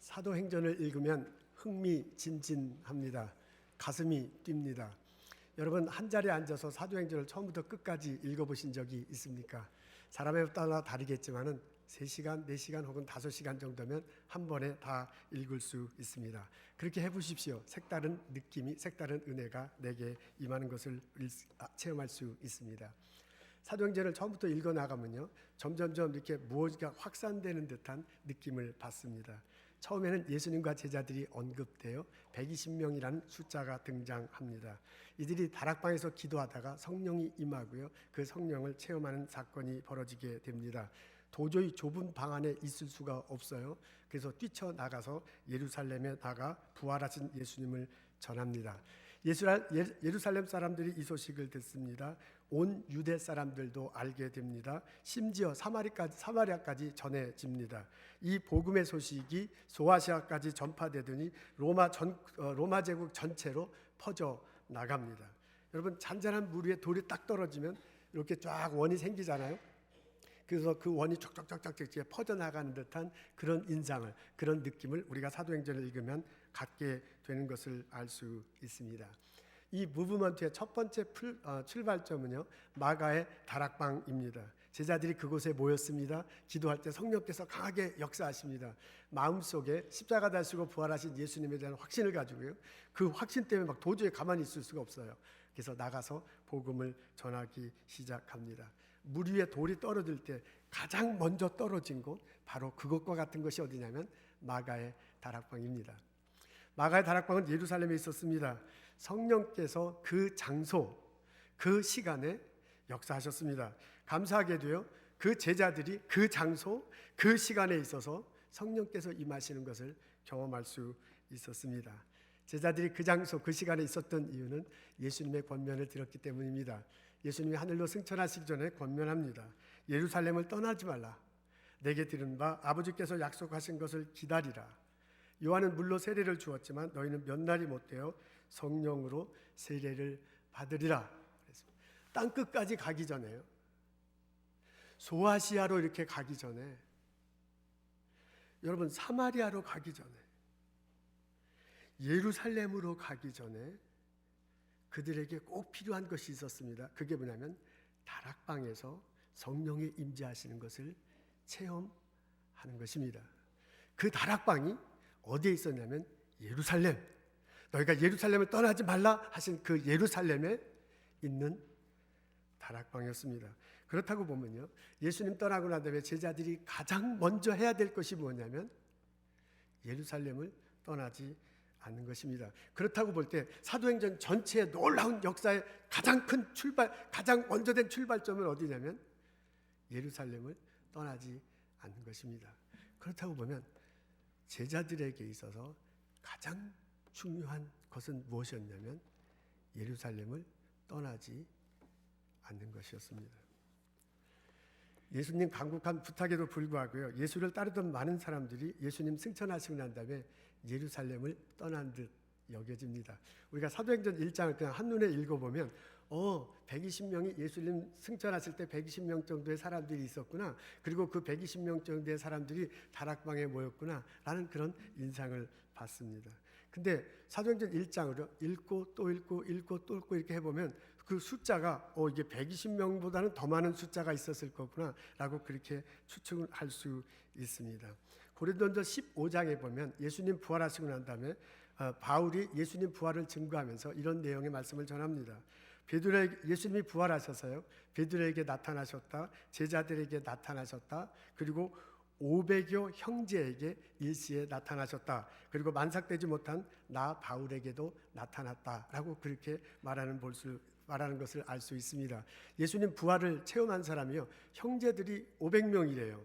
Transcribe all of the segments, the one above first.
사도행전을 읽으면 흥미진진합니다. 가슴이 뜁니다. 여러분 한 자리에 앉아서 사도행전을 처음부터 끝까지 읽어보신 적이 있습니까? 사람에 따라 다르겠지만은 3시간, 4시간 혹은 5시간 정도면 한 번에 다 읽을 수 있습니다. 그렇게 해보십시오. 색다른 느낌이, 색다른 은혜가 내게 임하는 것을 체험할 수 있습니다. 사도행전을 처음부터 읽어나가면요, 점점점 이렇게 무엇가 확산되는 듯한 느낌을 받습니다. 처음에는 예수님과 제자들이 언급되어 120명이라는 숫자가 등장합니다. 이들이 다락방에서 기도하다가 성령이 임하고요, 그 성령을 체험하는 사건이 벌어지게 됩니다. 도저히 좁은 방 안에 있을 수가 없어요. 그래서 뛰쳐나가서 예루살렘에 나가 부활하신 예수님을 전합니다. 예루살렘 사람들이 이 소식을 듣습니다. 온 유대 사람들도 알게 됩니다. 심지어 사마리아까지 전해집니다. 이 복음의 소식이 소아시아까지 전파되더니 로마 제국 전체로 퍼져 나갑니다. 여러분, 잔잔한 물 위에 돌이 딱 떨어지면 이렇게 쫙 원이 생기잖아요. 그래서 그 원이 쫙쫙쫙쫙 퍼져나가는 듯한 그런 인상을, 그런 느낌을 우리가 사도행전을 읽으면 갖게 되는 것을 알 수 있습니다. 이 무브먼트의 첫 번째 출발점은요, 마가의 다락방입니다. 제자들이 그곳에 모였습니다. 기도할 때 성령께서 강하게 역사하십니다. 마음속에 십자가 달시고 부활하신 예수님에 대한 확신을 가지고요, 그 확신 때문에 막 도저히 가만히 있을 수가 없어요. 그래서 나가서 복음을 전하기 시작합니다. 물 위에 돌이 떨어질 때 가장 먼저 떨어진 곳, 바로 그것과 같은 것이 어디냐면 마가의 다락방입니다. 마가의 다락방은 예루살렘에 있었습니다. 성령께서 그 장소, 그 시간에 역사하셨습니다. 감사하게도요, 그 제자들이 그 장소, 그 시간에 있어서 성령께서 임하시는 것을 경험할 수 있었습니다. 제자들이 그 장소, 그 시간에 있었던 이유는 예수님의 권면을 들었기 때문입니다. 예수님이 하늘로 승천하시기 전에 권면합니다. 예루살렘을 떠나지 말라. 내게 들은 바 아버지께서 약속하신 것을 기다리라. 요한은 물로 세례를 주었지만 너희는 몇 날이 못되어 성령으로 세례를 받으리라. 땅 끝까지 가기 전에요, 소아시아로 이렇게 가기 전에, 여러분 사마리아로 가기 전에, 예루살렘으로 가기 전에 그들에게 꼭 필요한 것이 있었습니다. 그게 뭐냐면 다락방에서 성령이 임재하시는 것을 체험하는 것입니다. 그 다락방이 어디에 있었냐면 예루살렘, 너희가 예루살렘을 떠나지 말라 하신 그 예루살렘에 있는 다락방이었습니다. 그렇다고 보면요, 예수님 떠나고 난 다음에 제자들이 가장 먼저 해야 될 것이 뭐냐면 예루살렘을 떠나지 않는 것입니다. 그렇다고 볼 때 사도행전 전체의 놀라운 역사의 가장 큰 가장 먼저 된 출발점은 어디냐면 예루살렘을 떠나지 않는 것입니다. 그렇다고 보면 제자들에게 있어서 가장 중요한 것은 무엇이었냐면 예루살렘을 떠나지 않는 것이었습니다. 예수님 간곡한 부탁에도 불구하고요, 예수를 따르던 많은 사람들이 예수님 승천하시고 난 다음에 예루살렘을 떠난 듯 여겨집니다. 우리가 사도행전 1장을 그냥 한눈에 읽어보면 120명이 예수님 승천하실 때 120명 정도의 사람들이 있었구나, 그리고 그 120명 정도의 사람들이 다락방에 모였구나 라는 그런 인상을 받습니다. 근데 사도행전 1장으로 읽고 또 읽고 읽고 또 읽고 이렇게 해보면 그 숫자가 이게 120명보다는 더 많은 숫자가 있었을 거구나 라고 그렇게 추측을 할 수 있습니다. 고린도전서 15장에 보면 예수님 부활하시고 난 다음에 바울이 예수님 부활을 증거하면서 이런 내용의 말씀을 전합니다. 예수님이 부활하셔서요, 베드로에게 나타나셨다, 제자들에게 나타나셨다, 그리고 500여 형제에게 일시에 나타나셨다, 그리고 만삭되지 못한 나 바울에게도 나타났다라고 그렇게 말하는 것을 알 수 있습니다. 예수님 부활을 체험한 사람이요, 형제들이 500명이래요.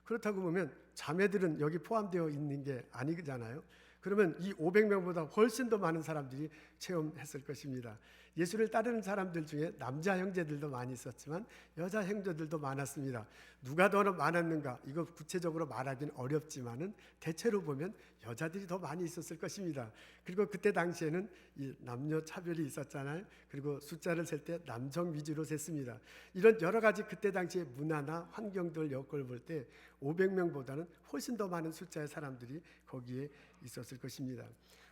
그렇다고 보면 자매들은 여기 포함되어 있는 게 아니잖아요. 그러면 이 500명보다 훨씬 더 많은 사람들이 체험했을 것입니다. 예수를 따르는 사람들 중에 남자 형제들도 많이 있었지만 여자 형제들도 많았습니다. 누가 더 많았는가? 이거 구체적으로 말하기는 어렵지만은 대체로 보면 여자들이 더 많이 있었을 것입니다. 그리고 그때 당시에는 이 남녀 차별이 있었잖아요. 그리고 숫자를 셀 때 남성 위주로 셌습니다. 이런 여러 가지 그때 당시의 문화나 환경들 여건을 볼 때 500명보다는 훨씬 더 많은 숫자의 사람들이 거기에 있었을 것입니다.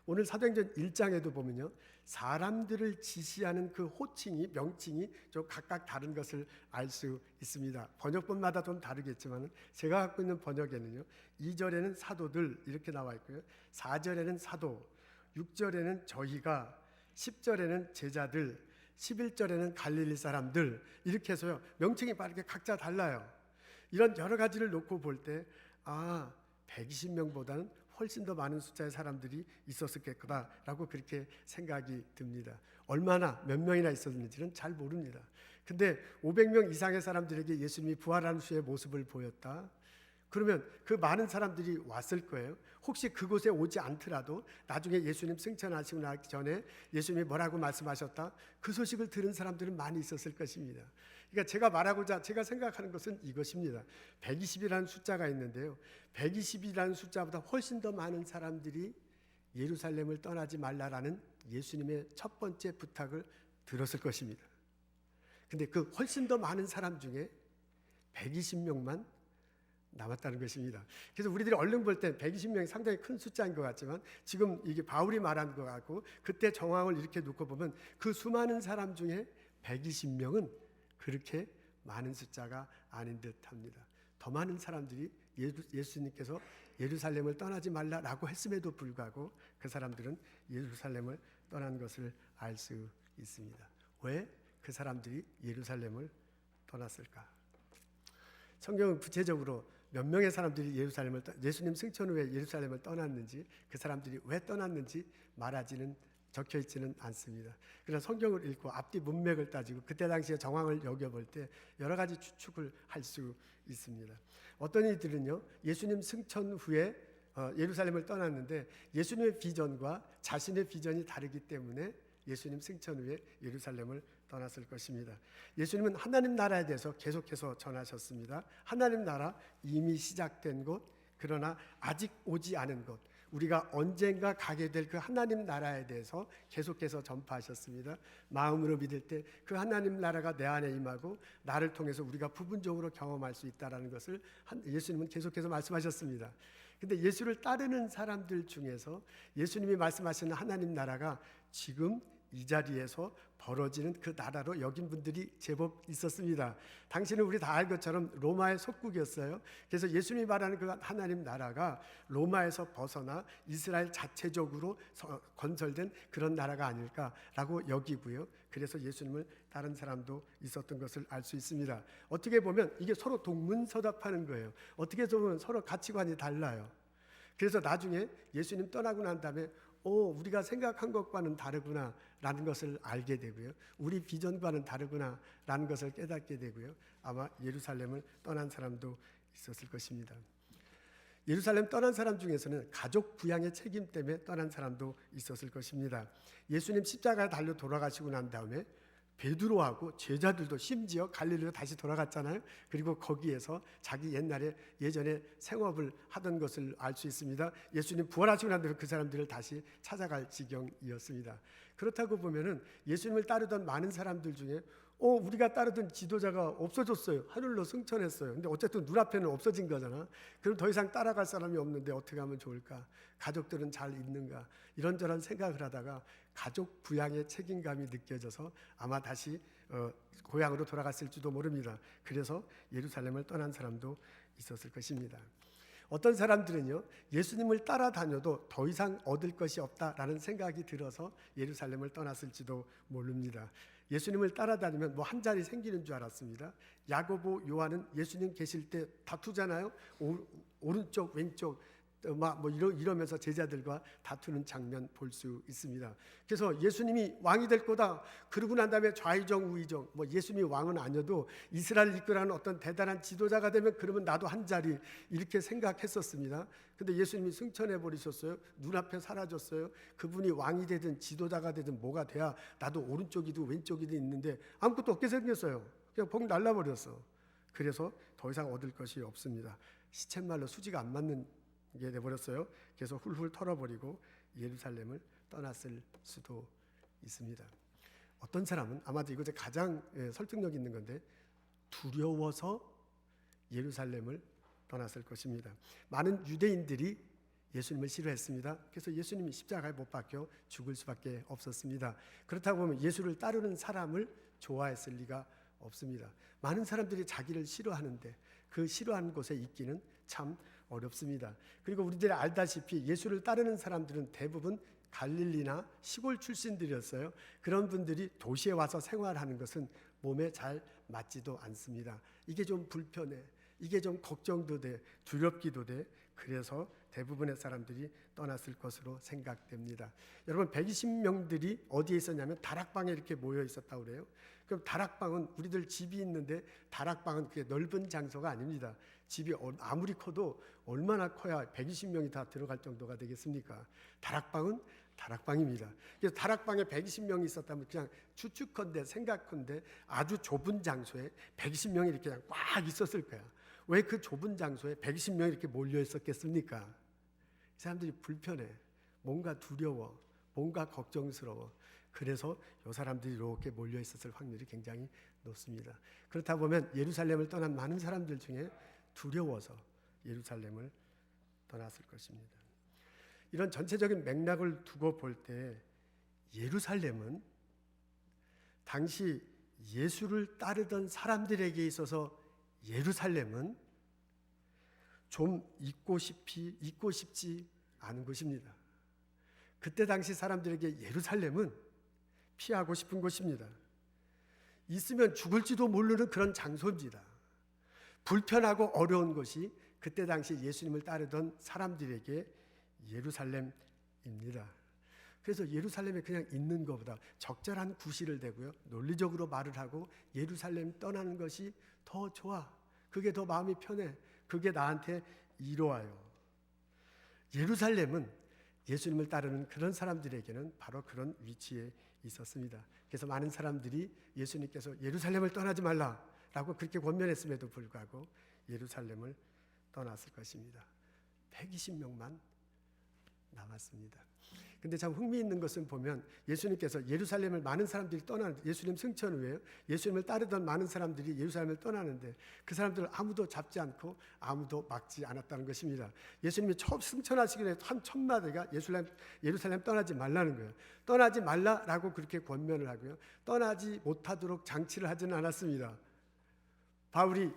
오늘 사도행전 1장에도 보면요, 사람들을 지시하는 그 호칭이, 명칭이 좀 각각 다른 것을 알 수 있습니다. 번역본마다 좀 다르겠지만 제가 갖고 있는 번역에는요, 2절에는 사도들 이렇게 나와 있고요, 4절에는 사도, 6절에는 저희가, 10절에는 제자들, 11절에는 갈릴리 사람들, 이렇게 해서요, 명칭이 빠르게 각자 달라요. 이런 여러 가지를 놓고 볼 때 120명보다는 훨씬 더 많은 숫자의 사람들이 있었겠구나라고 그렇게 생각이 듭니다. 얼마나 몇 명이나 있었는지는 잘 모릅니다. 근데 500명 이상의 사람들에게 예수님이 부활한 후의 모습을 보였다. 그러면 그 많은 사람들이 왔을 거예요. 혹시 그곳에 오지 않더라도 나중에 예수님 승천하시고 나기 전에 예수님이 뭐라고 말씀하셨다? 그 소식을 들은 사람들은 많이 있었을 것입니다. 그러니까 제가 생각하는 것은 이것입니다. 120이라는 숫자가 있는데요, 120이라는 숫자보다 훨씬 더 많은 사람들이 예루살렘을 떠나지 말라라는 예수님의 첫 번째 부탁을 들었을 것입니다. 근데 그 훨씬 더 많은 사람 중에 120명만 남았다는 것입니다. 그래서 우리들이 얼른 볼 때 120명이 상당히 큰 숫자인 것 같지만 지금 이게 바울이 말한 것 같고 그때 정황을 이렇게 놓고 보면 그 수많은 사람 중에 120명은 그렇게 많은 숫자가 아닌 듯합니다. 더 많은 사람들이 예수님께서 예루살렘을 떠나지 말라라고 했음에도 불구하고 그 사람들은 예루살렘을 떠난 것을 알 수 있습니다. 왜 그 사람들이 예루살렘을 떠났을까? 성경은 구체적으로 몇 명의 사람들이 예수님 승천 후에 예루살렘을 떠났는지, 그 사람들이 왜 떠났는지 적혀 있지는 않습니다. 그러나 성경을 읽고 앞뒤 문맥을 따지고 그때 당시의 정황을 여겨볼 때 여러 가지 추측을 할 수 있습니다. 어떤 이들은요, 예수님 승천 후에 예루살렘을 떠났는데 예수님의 비전과 자신의 비전이 다르기 때문에 예수님 승천 후에 예루살렘을 떠났을 것입니다. 예수님은 하나님 나라에 대해서 계속해서 전하셨습니다. 하나님 나라 이미 시작된 곳, 그러나 아직 오지 않은 곳, 우리가 언젠가 가게 될 그 하나님 나라에 대해서 계속해서 전파하셨습니다. 마음으로 믿을 때 그 하나님 나라가 내 안에 임하고 나를 통해서 우리가 부분적으로 경험할 수 있다는 것을 예수님은 계속해서 말씀하셨습니다. 근데 예수를 따르는 사람들 중에서 예수님이 말씀하시는 하나님 나라가 지금 이 자리에서 벌어지는 그 나라로 여긴 분들이 제법 있었습니다. 당시는 우리 다 알 것처럼 로마의 속국이었어요. 그래서 예수님이 말하는 그 하나님 나라가 로마에서 벗어나 이스라엘 자체적으로 건설된 그런 나라가 아닐까라고 여기고요. 그래서 예수님을 다른 사람도 있었던 것을 알 수 있습니다. 어떻게 보면 이게 서로 동문서답하는 거예요. 어떻게 보면 서로 가치관이 달라요. 그래서 나중에 예수님 떠나고 난 다음에 우리가 생각한 것과는 다르구나라는 것을 알게 되고요. 우리 비전과는 다르구나라는 것을 깨닫게 되고요. 아마 예루살렘을 떠난 사람도 있었을 것입니다. 예루살렘 떠난 사람 중에서는 가족 부양의 책임 때문에 떠난 사람도 있었을 것입니다. 예수님 십자가에 달려 돌아가시고 난 다음에 베드로하고 제자들도 심지어 갈릴리로 다시 돌아갔잖아요. 그리고 거기에서 자기 예전에 생업을 하던 것을 알 수 있습니다. 예수님 부활하시고 난 다음에 그 사람들을 다시 찾아갈 지경이었습니다. 그렇다고 보면은 예수님을 따르던 많은 사람들 중에 우리가 따르던 지도자가 없어졌어요. 하늘로 승천했어요. 근데 어쨌든 눈앞에는 없어진 거잖아. 그럼 더 이상 따라갈 사람이 없는데 어떻게 하면 좋을까? 가족들은 잘 있는가? 이런저런 생각을 하다가 가족 부양의 책임감이 느껴져서 아마 다시 고향으로 돌아갔을지도 모릅니다. 그래서 예루살렘을 떠난 사람도 있었을 것입니다. 어떤 사람들은요, 예수님을 따라다녀도 더 이상 얻을 것이 없다라는 생각이 들어서 예루살렘을 떠났을지도 모릅니다. 예수님을 따라다니면 한 자리 생기는 줄 알았습니다. 야고보, 요한은 예수님 계실 때 다투잖아요. 오른쪽 왼쪽 막 이러면서 제자들과 다투는 장면 볼 수 있습니다. 그래서 예수님이 왕이 될 거다. 그러고 난 다음에 좌의정 우의정, 예수님이 왕은 아니어도 이스라엘 이끌어가는 어떤 대단한 지도자가 되면 그러면 나도 한 자리, 이렇게 생각했었습니다. 근데 예수님이 승천해 버리셨어요. 눈앞에 사라졌어요. 그분이 왕이 되든 지도자가 되든 뭐가 돼야 나도 오른쪽이든 왼쪽이든 있는데 아무것도 없게 생겼어요. 그냥 복 날라버렸어. 그래서 더 이상 얻을 것이 없습니다. 시쳇말로 수지가 안 맞는 게 돼버렸어요. 그래서 훌훌 털어버리고 예루살렘을 떠났을 수도 있습니다. 어떤 사람은 아마도 이것이 가장 설득력 있는 건데 두려워서 예루살렘을 떠났을 것입니다. 많은 유대인들이 예수님을 싫어했습니다. 그래서 예수님이 십자가에 못 박혀 죽을 수밖에 없었습니다. 그렇다고 보면 예수를 따르는 사람을 좋아했을 리가 없습니다. 많은 사람들이 자기를 싫어하는데 그 싫어하는 곳에 있기는 참 어렵습니다. 그리고 우리들이 알다시피 예수를 따르는 사람들은 대부분 갈릴리나 시골 출신들이었어요. 그런 분들이 도시에 와서 생활하는 것은 몸에 잘 맞지도 않습니다. 이게 좀 불편해. 이게 좀 걱정도 돼. 두렵기도 돼. 그래서 대부분의 사람들이 떠났을 것으로 생각됩니다. 여러분 120명들이 어디에 있었냐면 다락방에 이렇게 모여 있었다고 그래요. 그럼 다락방은 우리들 집이 있는데 다락방은 그게 넓은 장소가 아닙니다. 집이 아무리 커도 얼마나 커야 120명이 다 들어갈 정도가 되겠습니까? 다락방은 다락방입니다. 그래서 다락방에 120명이 있었다면 그냥 추측컨대 생각컨대 아주 좁은 장소에 120명이 이렇게 그냥 꽉 있었을 거야. 왜 그 좁은 장소에 120명이 이렇게 몰려 있었겠습니까? 이 사람들이 불편해. 뭔가 두려워. 뭔가 걱정스러워. 그래서 이 사람들이 이렇게 몰려 있었을 확률이 굉장히 높습니다. 그렇다 보면 예루살렘을 떠난 많은 사람들 중에 두려워서 예루살렘을 떠났을 것입니다. 이런 전체적인 맥락을 두고 볼 때 예루살렘은 당시 예수를 따르던 사람들에게 있어서 예루살렘은 좀 잊고 싶지 않은 곳입니다. 그때 당시 사람들에게 예루살렘은 피하고 싶은 곳입니다. 있으면 죽을지도 모르는 그런 장소입니다. 불편하고 어려운 곳이 그때 당시 예수님을 따르던 사람들에게 예루살렘입니다. 그래서 예루살렘에 그냥 있는 것보다 적절한 구실을 대고요, 논리적으로 말을 하고 예루살렘 떠나는 것이 더 좋아. 그게 더 마음이 편해. 그게 나한테 이로와요. 예루살렘은 예수님을 따르는 그런 사람들에게는 바로 그런 위치에 있었습니다. 그래서 많은 사람들이 예수님께서 예루살렘을 떠나지 말라라고 그렇게 권면했음에도 불구하고 예루살렘을 떠났을 것입니다. 120명만 남았습니다. 근데 참 흥미있는 것은 보면 예수님께서 예루살렘을 많은 사람들이 떠나는, 예수님 승천 후에 예수님을 따르던 많은 사람들이 예루살렘을 떠나는데 그 사람들을 아무도 잡지 않고 아무도 막지 않았다는 것입니다. 예수님이 처음 승천하시기 전에 한 첫마디가 예루살렘 떠나지 말라는 거예요. 떠나지 말라라고 그렇게 권면을 하고요, 떠나지 못하도록 장치를 하지는 않았습니다. 바울이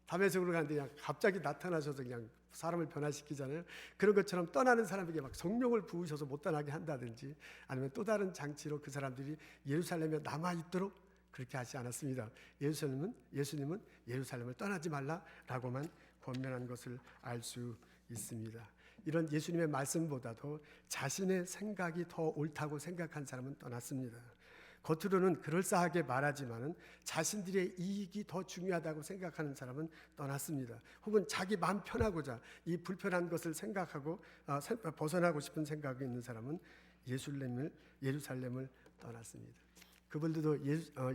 다메섹으로 가는데 그냥 갑자기 나타나셔서 그냥 사람을 변화시키잖아요. 그런 것처럼 떠나는 사람에게 막 성령을 부으셔서 못 떠나게 한다든지 아니면 또 다른 장치로 그 사람들이 예루살렘에 남아있도록 그렇게 하지 않았습니다. 예수님은 예루살렘을 떠나지 말라라고만 권면한 것을 알 수 있습니다. 이런 예수님의 말씀보다도 자신의 생각이 더 옳다고 생각한 사람은 떠났습니다. 겉으로는 그럴싸하게 말하지만은 자신들의 이익이 더 중요하다고 생각하는 사람은 떠났습니다. 혹은 자기 마음 편하고자 이 불편한 것을 생각하고 벗어나고 싶은 생각이 있는 사람은 예루살렘을 떠났습니다. 그분들도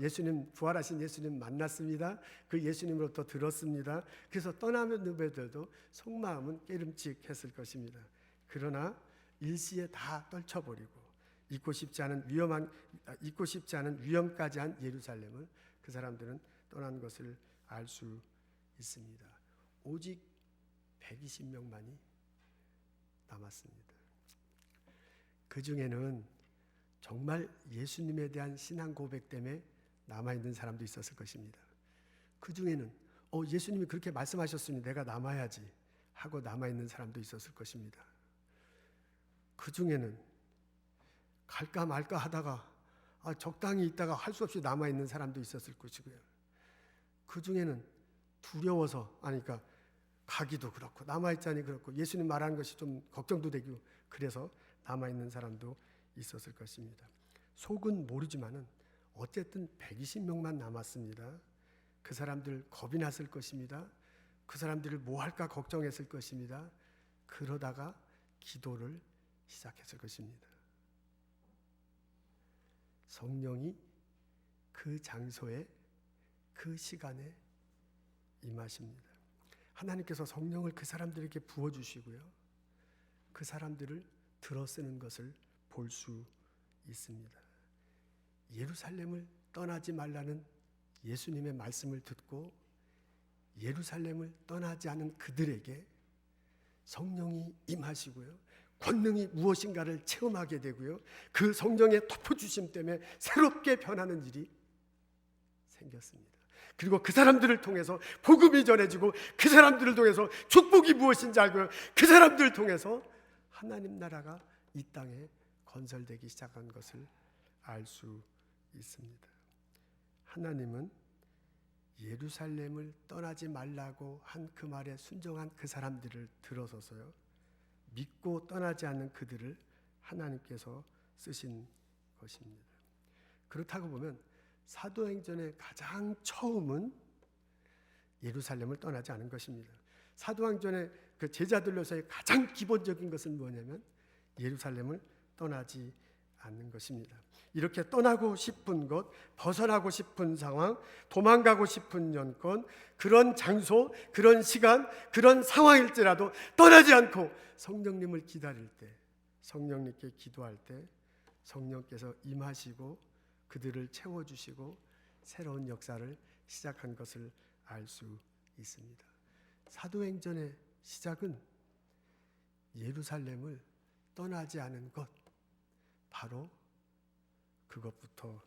예수님, 부활하신 예수님 만났습니다. 그 예수님으로부터 들었습니다. 그래서 떠나는 후배들도 속마음은 깨름칙했을 것입니다. 그러나 일시에 다 떨쳐버리고 잊고 싶지 않은 위험까지 한 예루살렘을 그 사람들은 떠난 것을 알 수 있습니다. 오직 120명만이 남았습니다. 그 중에는 정말 예수님에 대한 신앙 고백 때문에 남아있는 사람도 있었을 것입니다. 그 중에는 예수님이 그렇게 말씀하셨으니 내가 남아야지 하고 남아있는 사람도 있었을 것입니다. 그 중에는 갈까 말까 하다가 적당히 있다가 할 수 없이 남아있는 사람도 있었을 것이고요. 그 중에는 두려워서, 그러니까 가기도 그렇고 남아있자니 그렇고 예수님 말하는 것이 좀 걱정도 되고 그래서 남아있는 사람도 있었을 것입니다. 속은 모르지만은 어쨌든 120명만 남았습니다. 그 사람들 겁이 났을 것입니다. 그 사람들을 뭐 할까 걱정했을 것입니다. 그러다가 기도를 시작했을 것입니다. 성령이 그 장소에 그 시간에 임하십니다. 하나님께서 성령을 그 사람들에게 부어주시고요. 그 사람들을 들어쓰는 것을 볼 수 있습니다. 예루살렘을 떠나지 말라는 예수님의 말씀을 듣고 예루살렘을 떠나지 않은 그들에게 성령이 임하시고요. 권능이 무엇인가를 체험하게 되고요. 그 성령의 덮어주심 때문에 새롭게 변하는 일이 생겼습니다. 그리고 그 사람들을 통해서 복음이 전해지고 그 사람들을 통해서 축복이 무엇인지 알고요. 그 사람들을 통해서 하나님 나라가 이 땅에 건설되기 시작한 것을 알 수 있습니다. 하나님은 예루살렘을 떠나지 말라고 한 그 말에 순종한 그 사람들을 들어서서요. 믿고 떠나지 않는 그들을 하나님께서 쓰신 것입니다. 그렇다고 보면 사도행전의 가장 처음은 예루살렘을 떠나지 않은 것입니다. 사도행전의 그 제자들로서의 가장 기본적인 것은 뭐냐면 예루살렘을 떠나지 않는 것입니다. 이렇게 떠나고 싶은 것, 벗어나고 싶은 상황, 도망가고 싶은 여건, 그런 장소, 그런 시간, 그런 상황일지라도 떠나지 않고 성령님을 기다릴 때, 성령님께 기도할 때 성령께서 임하시고 그들을 채워주시고 새로운 역사를 시작한 것을 알 수 있습니다. 사도행전의 시작은 예루살렘을 떠나지 않은 것, 바로 그것부터입니다.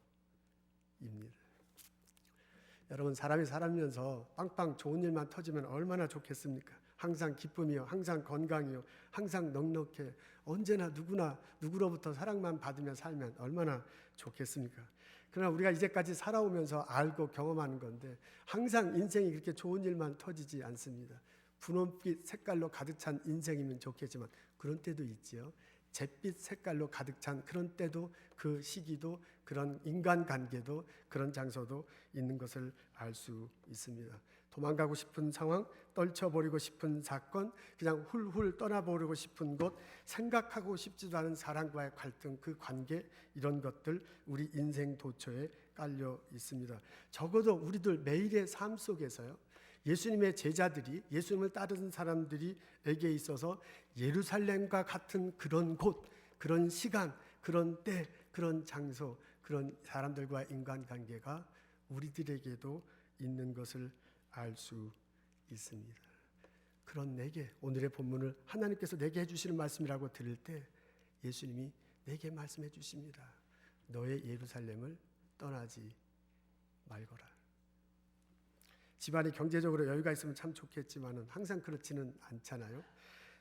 여러분, 사람이 살면서 빵빵 좋은 일만 터지면 얼마나 좋겠습니까? 항상 기쁨이요, 항상 건강이요, 항상 넉넉해, 언제나 누구나 누구로부터 사랑만 받으며 살면 얼마나 좋겠습니까? 그러나 우리가 이제까지 살아오면서 알고 경험하는 건데 항상 인생이 그렇게 좋은 일만 터지지 않습니다. 분홍빛 색깔로 가득 찬 인생이면 좋겠지만 그런 때도 있지요. 잿빛 색깔로 가득 찬 그런 때도, 그 시기도, 그런 인간관계도, 그런 장소도 있는 것을 알 수 있습니다. 도망가고 싶은 상황, 떨쳐버리고 싶은 사건, 그냥 훌훌 떠나버리고 싶은 곳, 생각하고 싶지도 않은 사람과의 갈등, 그 관계, 이런 것들 우리 인생 도처에 깔려 있습니다. 적어도 우리들 매일의 삶 속에서요, 예수님의 제자들이, 예수님을 따르는 사람들이에게 있어서 예루살렘과 같은 그런 곳, 그런 시간, 그런 때, 그런 장소, 그런 사람들과 인간관계가 우리들에게도 있는 것을 알 수 있습니다. 그런 내게, 오늘의 본문을 하나님께서 내게 해주시는 말씀이라고 들을 때 예수님이 내게 말씀해 주십니다. 너의 예루살렘을 떠나지 말거라. 집안이 경제적으로 여유가 있으면 참 좋겠지만은 항상 그렇지는 않잖아요.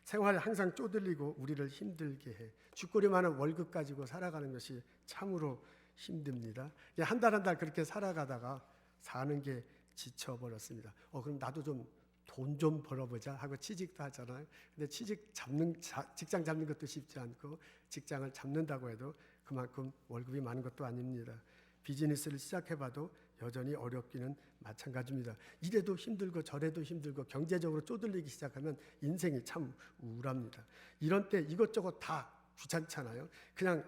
생활에 항상 쪼들리고 우리를 힘들게 해. 쥐꼬리 많은 월급 가지고 살아가는 것이 참으로 힘듭니다. 한 달 한 달 그렇게 살아가다가 사는 게 지쳐버렸습니다. 그럼 나도 좀 돈 좀 벌어보자 하고 취직도 하잖아요. 근데 직장 잡는 것도 쉽지 않고 직장을 잡는다고 해도 그만큼 월급이 많은 것도 아닙니다. 비즈니스를 시작해봐도 여전히 어렵기는 마찬가지입니다. 이래도 힘들고 저래도 힘들고 경제적으로 쪼들리기 시작하면 인생이 참 우울합니다. 이런 때 이것저것 다 귀찮잖아요. 그냥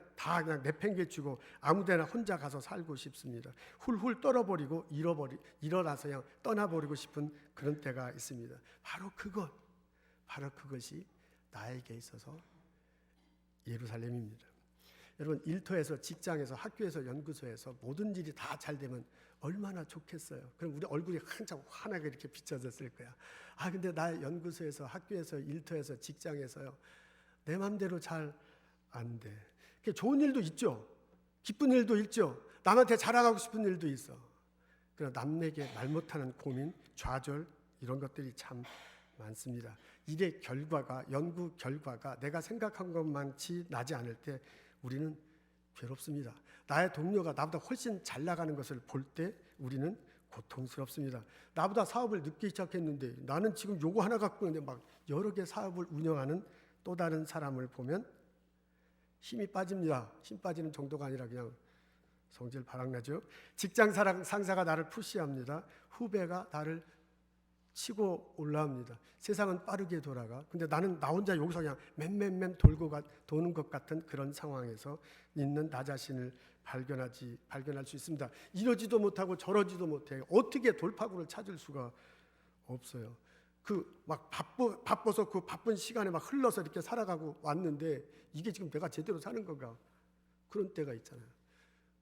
내팽개치고 아무데나 혼자 가서 살고 싶습니다. 훌훌 떨어버리고 일어나서 그냥 떠나버리고 싶은 그런 때가 있습니다. 바로 그것이 나에게 있어서 예루살렘입니다. 여러분, 일터에서, 직장에서, 학교에서, 연구소에서 모든 일이 다 잘 되면 얼마나 좋겠어요. 그럼 우리 얼굴이 한참 환하게 이렇게 비춰졌을 거야. 근데 나 연구소에서, 학교에서, 일터에서, 직장에서요, 내 마음대로 잘 안 돼. 좋은 일도 있죠. 기쁜 일도 있죠. 남한테 자랑하고 싶은 일도 있어. 그러나 남에게 말 못하는 고민, 좌절, 이런 것들이 참 많습니다. 일의 결과가, 연구 결과가 내가 생각한 것만치 나지 않을 때 우리는 괴롭습니다. 나의 동료가 나보다 훨씬 잘 나가는 것을 볼 때 우리는 고통스럽습니다. 나보다 사업을 늦게 시작했는데 나는 지금 요거 하나 갖고 있는데 막 여러 개 사업을 운영하는 또 다른 사람을 보면 힘이 빠집니다. 힘 빠지는 정도가 아니라 그냥 성질 바락나죠. 직장 상사가 나를 푸시합니다. 후배가 나를 치고 올라옵니다. 세상은 빠르게 돌아가. 근데 나는 나 혼자 여기서 그냥 맴맴맴 도는 것 같은 그런 상황에서 있는 나 자신을 발견할 수 있습니다. 이러지도 못하고 저러지도 못해. 어떻게 돌파구를 찾을 수가 없어요. 그 막 바빠서 그 바쁜 시간에 막 흘러서 이렇게 살아가고 왔는데 이게 지금 내가 제대로 사는 건가? 그런 때가 있잖아요.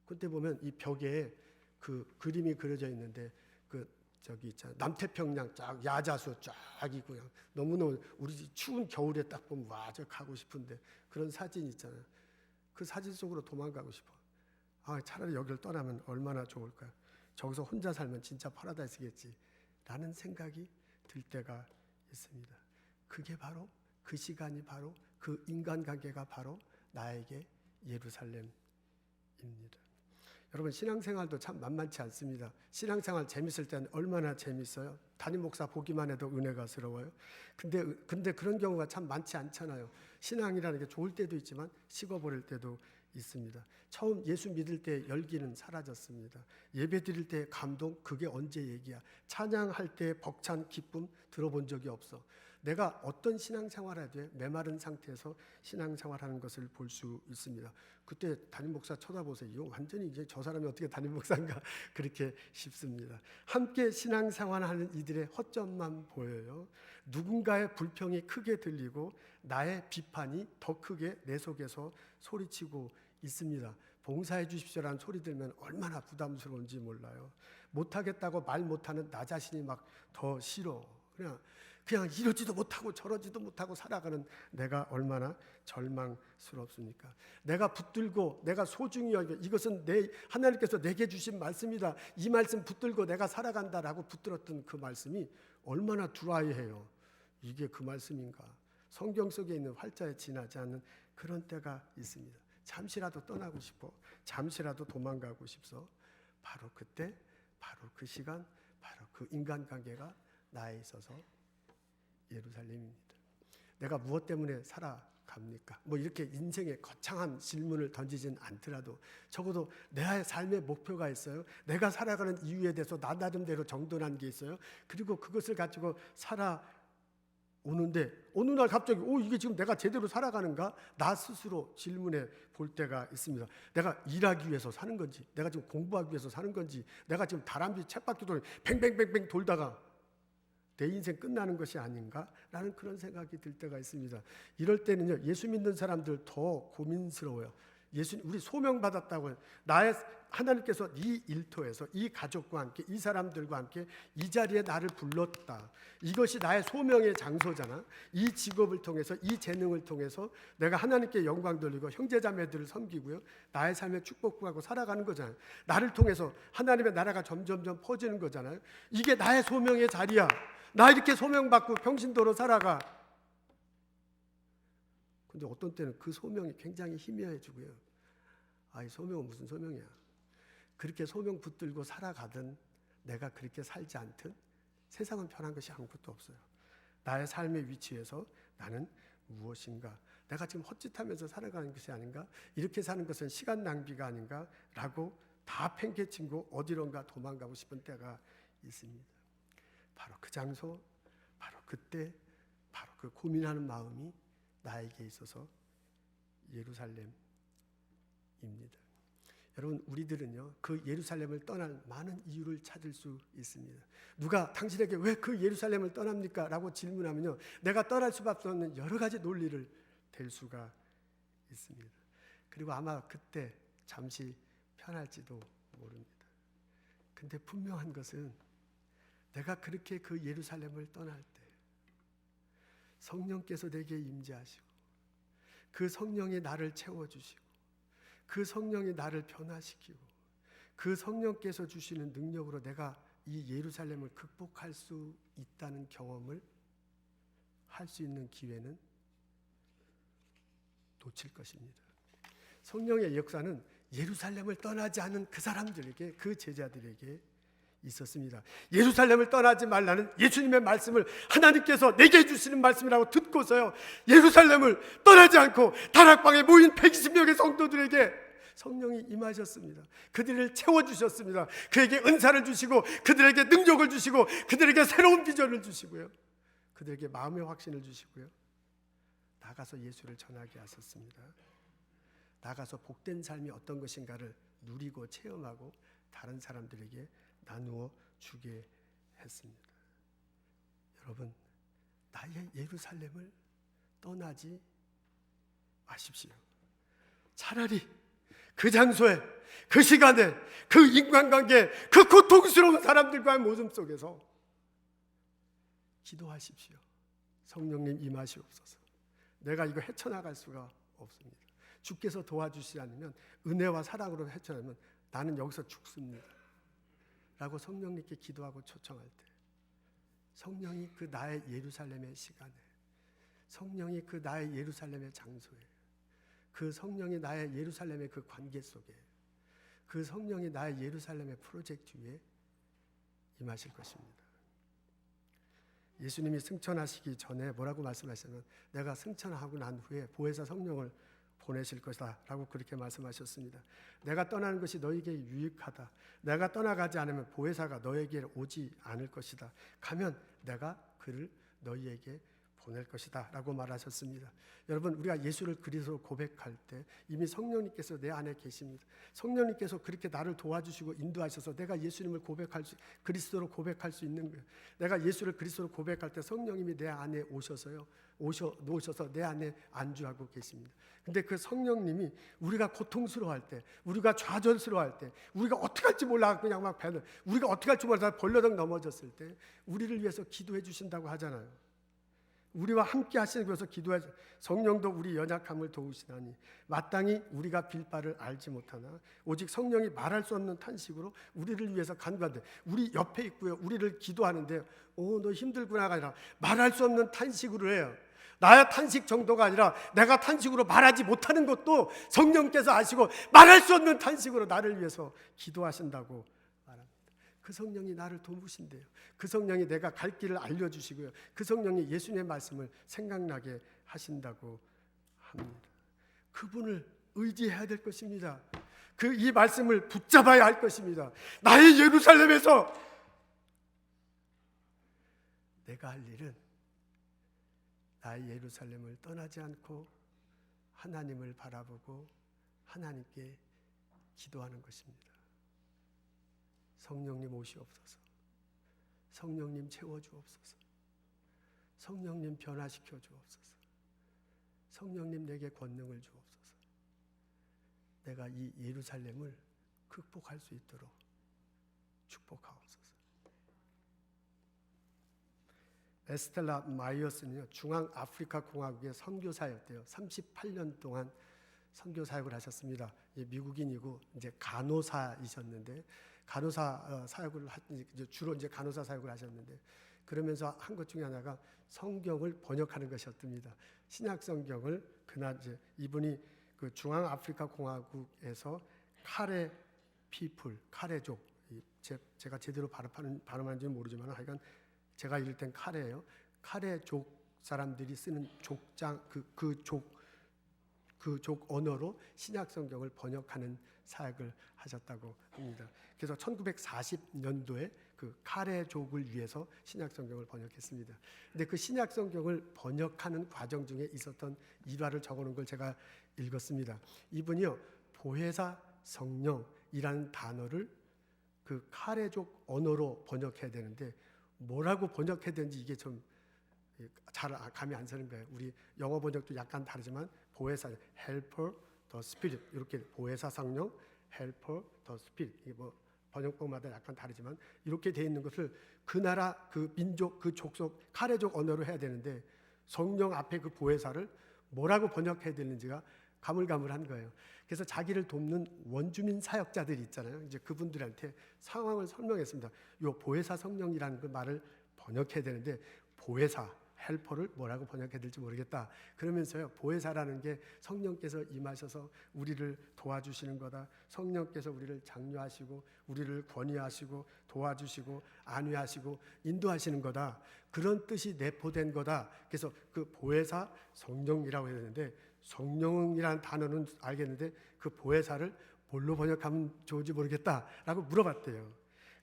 그때 보면 이 벽에 그 그림이 그려져 있는데 그 저기 있잖아요. 남태평양 쫙 야자수 쫙 있고요. 너무너무 우리 추운 겨울에 딱 보면 와, 저 가고 싶은데 그런 사진 있잖아요. 그 사진 속으로 도망가고 싶어. 아, 차라리 여기를 떠나면 얼마나 좋을까. 저기서 혼자 살면 진짜 파라다이스겠지 라는 생각이 들 때가 있습니다. 그게 바로 그 시간이 바로 그 인간관계가 바로 나에게 예루살렘입니다. 여러분, 신앙생활도 참 만만치 않습니다. 신앙생활 재밌을 때는 얼마나 재밌어요. 담임 목사 보기만 해도 은혜가스러워요. 근데 그런 경우가 참 많지 않잖아요. 신앙이라는 게 좋을 때도 있지만 식어버릴 때도 있습니다. 처음 예수 믿을 때 열기는 사라졌습니다. 예배 드릴 때 감동, 그게 언제 얘기야. 찬양할 때 벅찬 기쁨 들어본 적이 없어. 내가 어떤 신앙생활을 해도 메마른 상태에서 신앙생활하는 것을 볼 수 있습니다. 그때 담임 목사 쳐다보세요. 이거 완전히 이제 저 사람이 어떻게 담임 목사인가 그렇게 싶습니다. 함께 신앙생활하는 이들의 허점만 보여요. 누군가의 불평이 크게 들리고 나의 비판이 더 크게 내 속에서 소리치고 있습니다. 봉사해 주십시오라는 소리 들으면 얼마나 부담스러운지 몰라요. 못하겠다고 말 못하는 나 자신이 막 더 싫어. 그냥 이러지도 못하고 저러지도 못하고 살아가는 내가 얼마나 절망스럽습니까? 내가 붙들고 내가 소중히 여기고 이것은 하나님께서 내게 주신 말씀이다. 이 말씀 붙들고 내가 살아간다라고 붙들었던 그 말씀이 얼마나 드라이해요. 이게 그 말씀인가? 성경 속에 있는 활자에 지나지 않는 그런 때가 있습니다. 잠시라도 떠나고 싶어. 잠시라도 도망가고 싶어. 바로 그때, 바로 그 시간, 바로 그 인간관계가 나에 있어서 예루살렘입니다. 내가 무엇 때문에 살아갑니까? 이렇게 인생의 거창한 질문을 던지진 않더라도 적어도 내 삶의 목표가 있어요. 내가 살아가는 이유에 대해서 나 나름대로 정돈한 게 있어요. 그리고 그것을 가지고 살아오는데 어느 날 갑자기 이게 지금 내가 제대로 살아가는가? 나 스스로 질문해 볼 때가 있습니다. 내가 일하기 위해서 사는 건지, 내가 지금 공부하기 위해서 사는 건지, 내가 지금 다람쥐 쳇바퀴 돌 뱅뱅뱅뱅 돌다가 내 인생 끝나는 것이 아닌가라는 그런 생각이 들 때가 있습니다. 이럴 때는요, 예수 믿는 사람들 더 고민스러워요. 우리 소명받았다고 하나님께서 이 일터에서 이 가족과 함께 이 사람들과 함께 이 자리에 나를 불렀다. 이것이 나의 소명의 장소잖아. 이 직업을 통해서 이 재능을 통해서 내가 하나님께 영광 돌리고 형제자매들을 섬기고요. 나의 삶에 축복하고 살아가는 거잖아요. 나를 통해서 하나님의 나라가 점점점 퍼지는 거잖아요. 이게 나의 소명의 자리야. 나 이렇게 소명받고 평신도로 살아가. 근데 어떤 때는 그 소명이 굉장히 희미해지고요. 이 소명은 무슨 소명이야. 그렇게 소명 붙들고 살아가든 내가 그렇게 살지 않든 세상은 변한 것이 아무것도 없어요. 나의 삶의 위치에서 나는 무엇인가. 내가 지금 헛짓하면서 살아가는 것이 아닌가. 이렇게 사는 것은 시간 낭비가 아닌가 라고 다 팽개치고 어디론가 도망가고 싶은 때가 있습니다. 바로 그 장소, 바로 그때, 바로 그 고민하는 마음이 나에게 있어서 예루살렘입니다. 여러분, 우리들은요, 그 예루살렘을 떠날 많은 이유를 찾을 수 있습니다. 누가 당신에게 왜 그 예루살렘을 떠납니까? 라고 질문하면요, 내가 떠날 수밖에 없는 여러 가지 논리를 댈 수가 있습니다. 그리고 아마 그때 잠시 편할지도 모릅니다. 근데 분명한 것은 내가 그렇게 그 예루살렘을 떠날 때 성령께서 내게 임재하시고 그 성령이 나를 채워주시고 그 성령이 나를 변화시키고 그 성령께서 주시는 능력으로 내가 이 예루살렘을 극복할 수 있다는 경험을 할 수 있는 기회는 놓칠 것입니다. 성령의 역사는 예루살렘을 떠나지 않은 그 사람들에게, 그 제자들에게 있었습니다. 예루살렘을 떠나지 말라는 예수님의 말씀을 하나님께서 내게 해주시는 말씀이라고 듣고서요, 예루살렘을 떠나지 않고 다락방에 모인 120명의 성도들에게 성령이 임하셨습니다. 그들을 채워주셨습니다. 그에게 은사를 주시고, 그들에게 능력을 주시고, 그들에게 새로운 비전을 주시고요, 그들에게 마음의 확신을 주시고요, 나가서 예수를 전하게 하셨습니다. 나가서 복된 삶이 어떤 것인가를 누리고 체험하고 다른 사람들에게 나누어 주게 했습니다. 여러분, 나의 예루살렘을 떠나지 마십시오. 차라리 그 장소에, 그 시간에, 그 인간관계, 그 고통스러운 사람들과의 모습 속에서 기도하십시오. 성령님 임하시옵소서. 내가 이거 헤쳐나갈 수가 없습니다. 주께서 도와주시지 않으면, 은혜와 사랑으로 헤쳐나가면 나는 여기서 죽습니다 라고 성령님께 기도하고 초청할 때, 성령이 그 나의 예루살렘의 시간에, 성령이 그 나의 예루살렘의 장소에, 그 성령이 나의 예루살렘의 그 관계 속에, 그 성령이 나의 예루살렘의 프로젝트 위에 임하실 것입니다. 예수님이 승천하시기 전에 뭐라고 말씀하셨냐면, 내가 승천하고 난 후에 보혜사 성령을 보내실 것이다 라고 그렇게 말씀하셨습니다. 내가 떠나는 것이 너에게 유익하다. 내가 떠나가지 않으면 보혜사가 너에게 오지 않을 것이다. 가면 내가 그를 너희에게 보낼 것이다 라고 말하셨습니다. 여러분, 우리가 예수를 그리스도로 고백할 때 이미 성령님께서 내 안에 계십니다. 성령님께서 그렇게 나를 도와주시고 인도하셔서 내가 예수님을 그리스도로 고백할 수 있는 거예요. 내가 예수를 그리스도로 고백할 때 성령님이 내 안에 오셔서 내 안에 안주하고 계십니다. 근데 그 성령님이 우리가 고통스러워할 때, 우리가 좌절스러워할 때, 우리가 어떻게 할지 몰라 그냥 막 배는, 우리가 어떻게 할지 몰라 벌러덩 넘어졌을 때 우리를 위해서 기도해 주신다고 하잖아요. 우리와 함께 하시는 곳에서 기도해, 성령도 우리 연약함을 도우시나니 마땅히 우리가 빌 바를 알지 못하나 오직 성령이 말할 수 없는 탄식으로 우리를 위해서 간구하는데, 우리 옆에 있고요, 우리를 기도하는데 너 힘들구나가 아니라 말할 수 없는 탄식으로 해요. 나의 탄식 정도가 아니라 내가 탄식으로 말하지 못하는 것도 성령께서 아시고 말할 수 없는 탄식으로 나를 위해서 기도하신다고 말합니다. 그 성령이 나를 도우신대요. 그 성령이 내가 갈 길을 알려주시고요, 그 성령이 예수님의 말씀을 생각나게 하신다고 합니다. 그분을 의지해야 될 것입니다. 이 말씀을 붙잡아야 할 것입니다. 나의 예루살렘에서 내가 할 일은 나의 예루살렘을 떠나지 않고 하나님을 바라보고 하나님께 기도하는 것입니다. 성령님 오시옵소서. 성령님 채워주옵소서. 성령님 변화시켜 주옵소서. 성령님 내게 권능을 주옵소서. 내가 이 예루살렘을 극복할 수 있도록 축복하옵소서. 에스텔라 마이어스는요, 중앙아프리카 공화국의 선교사였대요. 38년 동안 선교 사역을 하셨습니다. 미국인이고 이제 간호사이셨는데, 간호사 사역을 주로 이제 간호사 사역을 하셨는데, 그러면서 한 것 중에 하나가 성경을 번역하는 것이었답니다. 신약 성경을 그날 이제 이분이 그 중앙아프리카 공화국에서 카레 피플, 카레족, 제가 제대로 발음하는지는 모르지만 하여간 제가 읽을 땐 카레예요. 카레족 사람들이 쓰는 족장, 그 족 언어로 신약 성경을 번역하는 사역을 하셨다고 합니다. 그래서 1940년도에 그 카레족을 위해서 신약 성경을 번역했습니다. 근데 그 신약 성경을 번역하는 과정 중에 있었던 일화를 적어놓은 걸 제가 읽었습니다. 이분이요, 보혜사 성령이라는 단어를 그 카레족 언어로 번역해야 되는데, 뭐라고 번역해야 되는지 이게 좀 잘 감이 안 서는 거예요. 우리 영어 번역도 약간 다르지만 보혜사, helper, the spirit, 이렇게 보혜사 성령, helper, the spirit, 이게 뭐 번역법마다 약간 다르지만 이렇게 돼 있는 것을 그 나라, 그 민족, 그 족속, 카레족 언어로 해야 되는데, 성령 앞에 그 보혜사를 뭐라고 번역해야 되는지가 가물가물한 거예요. 그래서 자기를 돕는 원주민 사역자들이 있잖아요. 이제 그분들한테 상황을 설명했습니다. 요 보혜사 성령이라는 그 말을 번역해야 되는데, 보혜사, 헬퍼를 뭐라고 번역해야 될지 모르겠다. 그러면서요, 보혜사라는 게 성령께서 임하셔서 우리를 도와주시는 거다. 성령께서 우리를 장려하시고 우리를 권위하시고 도와주시고 안위하시고 인도하시는 거다. 그런 뜻이 내포된 거다. 그래서 그 보혜사 성령이라고 해야 되는데, 성령이라는 단어는 알겠는데 그 보혜사를 뭘로 번역하면 좋을지 모르겠다라고 물어봤대요.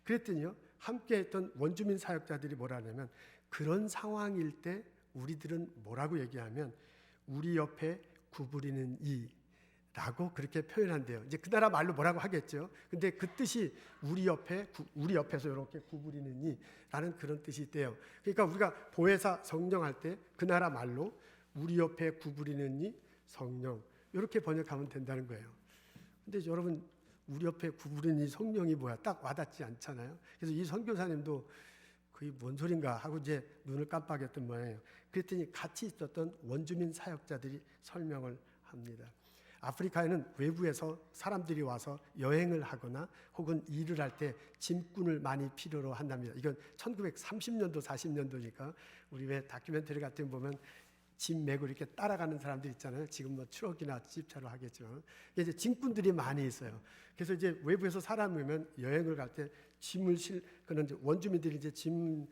그랬더니요, 함께 했던 원주민 사역자들이 뭐라 하냐면, 그런 상황일 때 우리들은 뭐라고 얘기하면 우리 옆에 구부리는 이라고 그렇게 표현한대요. 이제 그 나라 말로 뭐라고 하겠죠. 근데 그 뜻이 우리 옆에서 이렇게 구부리는 이라는 그런 뜻이 있대요. 그러니까 우리가 보혜사 성령 할 때 그 나라 말로 우리 옆에 구부리는 이 성령, 이렇게 번역하면 된다는 거예요. 근데 여러분, 우리 옆에 구부리는 이 성령이 뭐야? 딱 와닿지 않잖아요. 그래서 이 선교사님도 그게 뭔 소린가 하고 이제 눈을 깜빡였던 모양이에요. 그랬더니 같이 있었던 원주민 사역자들이 설명을 합니다. 아프리카에는 외부에서 사람들이 와서 여행을 하거나 혹은 일을 할 때 짐꾼을 많이 필요로 한답니다. 이건 1930년도 40년도니까 우리 왜 다큐멘터리 같은 거 보면 짐 메고 이렇게 따라가는 사람들 있잖아요. 지금 뭐 트럭이나 집차로 하겠지만 이제 짐꾼들이 많이 있어요. 그래서 이제 외부에서 사람이 오면 여행을 갈 때 짐을 그는 이제 원주민들이 이제 짐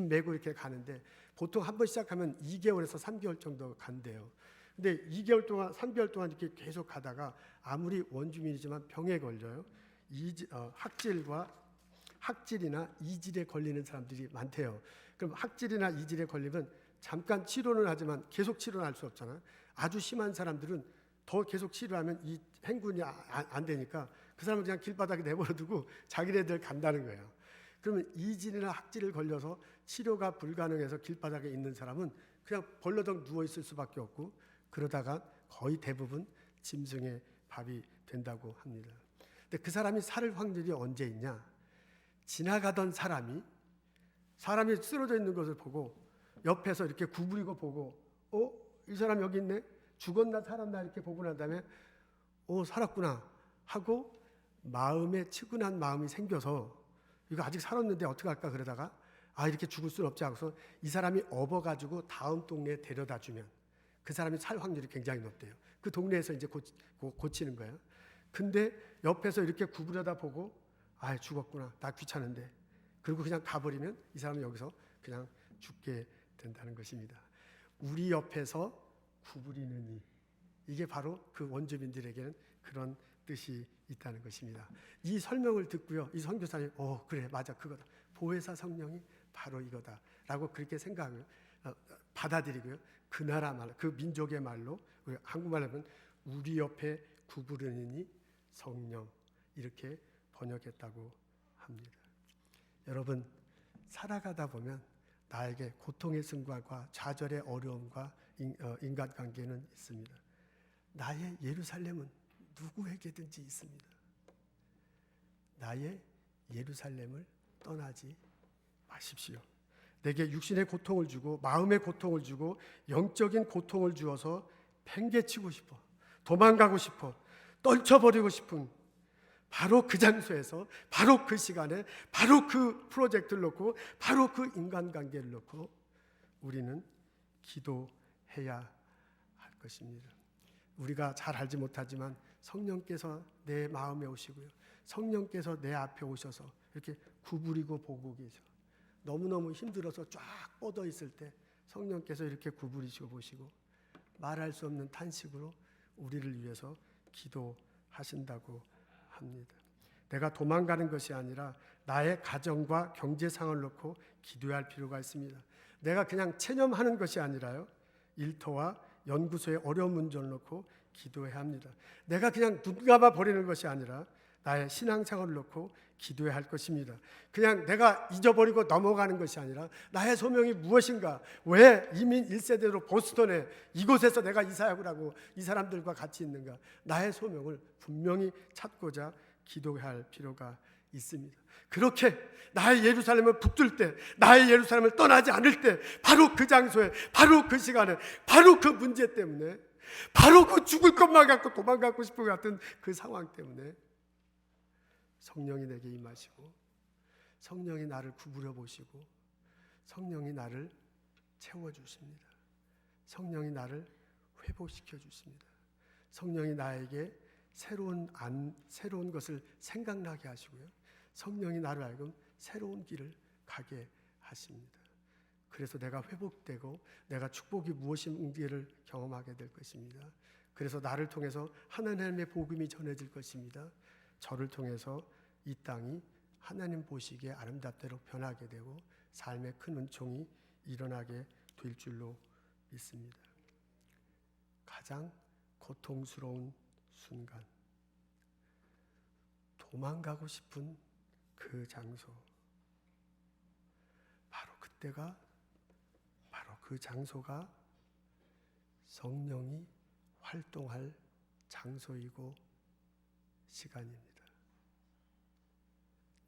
메고 이렇게 가는데, 보통 한 번 시작하면 2개월에서 3개월 정도 간대요. 근데 2개월 동안 3개월 동안 이렇게 계속 가다가 아무리 원주민이지만 병에 걸려요. 학질이나 이질에 걸리는 사람들이 많대요. 그럼 학질이나 이질에 걸리면 잠깐 치료는 하지만 계속 치료는 할 수 없잖아요. 아주 심한 사람들은 더 계속 치료하면 이 행군이 안 되니까 그 사람을 그냥 길바닥에 내버려두고 자기네들 간다는 거예요. 그러면 이질이나 학질을 걸려서 치료가 불가능해서 길바닥에 있는 사람은 그냥 벌러덩 누워있을 수밖에 없고, 그러다가 거의 대부분 짐승의 밥이 된다고 합니다. 근데 그 사람이 살 확률이 언제 있냐? 지나가던 사람이 쓰러져 있는 것을 보고 옆에서 이렇게 구부리고 보고, 이 사람 여기 있네? 죽었나 살았나 이렇게 보고 난 다음에 살았구나 하고 마음에 측은한 마음이 생겨서 이거 아직 살았는데 어떡할까 그러다가 이렇게 죽을 수는 없지 하고서 이 사람이 업어가지고 다음 동네에 데려다 주면 그 사람이 살 확률이 굉장히 높대요. 그 동네에서 이제 고치는 거예요. 근데 옆에서 이렇게 구부려다 보고 죽었구나, 나 귀찮은데, 그리고 그냥 가버리면 이 사람은 여기서 그냥 죽게 된다는 것입니다. 우리 옆에서 구부리는 이게 바로 그 원주민들에게는 그런 뜻이 있다는 것입니다. 이 설명을 듣고요, 이 선교사님 그래 맞아 그거다, 보혜사 성령이 바로 이거다 라고 그렇게 생각을 받아들이고요, 그 나라 말, 그 민족의 말로 한국말로 하면 우리 옆에 구부리는 이 성령, 이렇게 번역했다고 합니다. 여러분, 살아가다 보면 나에게 고통의 승과과 좌절의 어려움과 인간관계는 있습니다. 나의 예루살렘은 누구에게든지 있습니다. 나의 예루살렘을 떠나지 마십시오. 내게 육신의 고통을 주고 마음의 고통을 주고 영적인 고통을 주어서 팽개치고 싶어, 도망가고 싶어, 떨쳐버리고 싶은 바로 그 장소에서, 바로 그 시간에, 바로 그 프로젝트를 놓고, 바로 그 인간관계를 놓고 우리는 기도해야 할 것입니다. 우리가 잘 알지 못하지만 성령께서 내 마음에 오시고요, 성령께서 내 앞에 오셔서 이렇게 구부리고 보고 계셔. 너무너무 힘들어서 쫙 뻗어 있을 때 성령께서 이렇게 구부리시고 보시고 말할 수 없는 탄식으로 우리를 위해서 기도하신다고 합니다. 내가 도망가는 것이 아니라 나의 가정과 경제 상황을 놓고 기도해야 할 필요가 있습니다. 내가 그냥 체념하는 것이 아니라요, 일터와 연구소의 어려운 문제를 놓고 기도해야 합니다. 내가 그냥 눈 감아 버리는 것이 아니라 나의 신앙생활을 놓고 기도해야 할 것입니다. 그냥 내가 잊어버리고 넘어가는 것이 아니라 나의 소명이 무엇인가, 왜 이민 1세대로 보스턴에 이곳에서 내가 이사역을 하고 이 사람들과 같이 있는가, 나의 소명을 분명히 찾고자 기도해야 할 필요가 있습니다. 그렇게 나의 예루살렘을 붙들 때, 나의 예루살렘을 떠나지 않을 때, 바로 그 장소에, 바로 그 시간에, 바로 그 문제 때문에, 바로 그 죽을 것만 갖고 도망가고 싶은 것 같은 그 상황 때문에 성령이 내게 임하시고 성령이 나를 구부려 보시고 성령이 나를 채워주십니다. 성령이 나를 회복시켜 주십니다. 성령이 나에게 새로운 것을 생각나게 하시고요. 성령이 나를 알고 새로운 길을 가게 하십니다. 그래서 내가 회복되고 내가 축복이 무엇인지를 경험하게 될 것입니다. 그래서 나를 통해서 하나님의 복음이 전해질 것입니다. 저를 통해서 이 땅이 하나님 보시기에 아름답도록 변하게 되고 삶의 큰 은총이 일어나게 될 줄로 믿습니다. 가장 고통스러운 순간, 도망가고 싶은 그 장소, 바로 그 장소가 성령이 활동할 장소이고 시간입니다.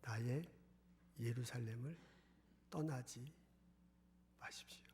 나의 예루살렘을 떠나지 마십시오.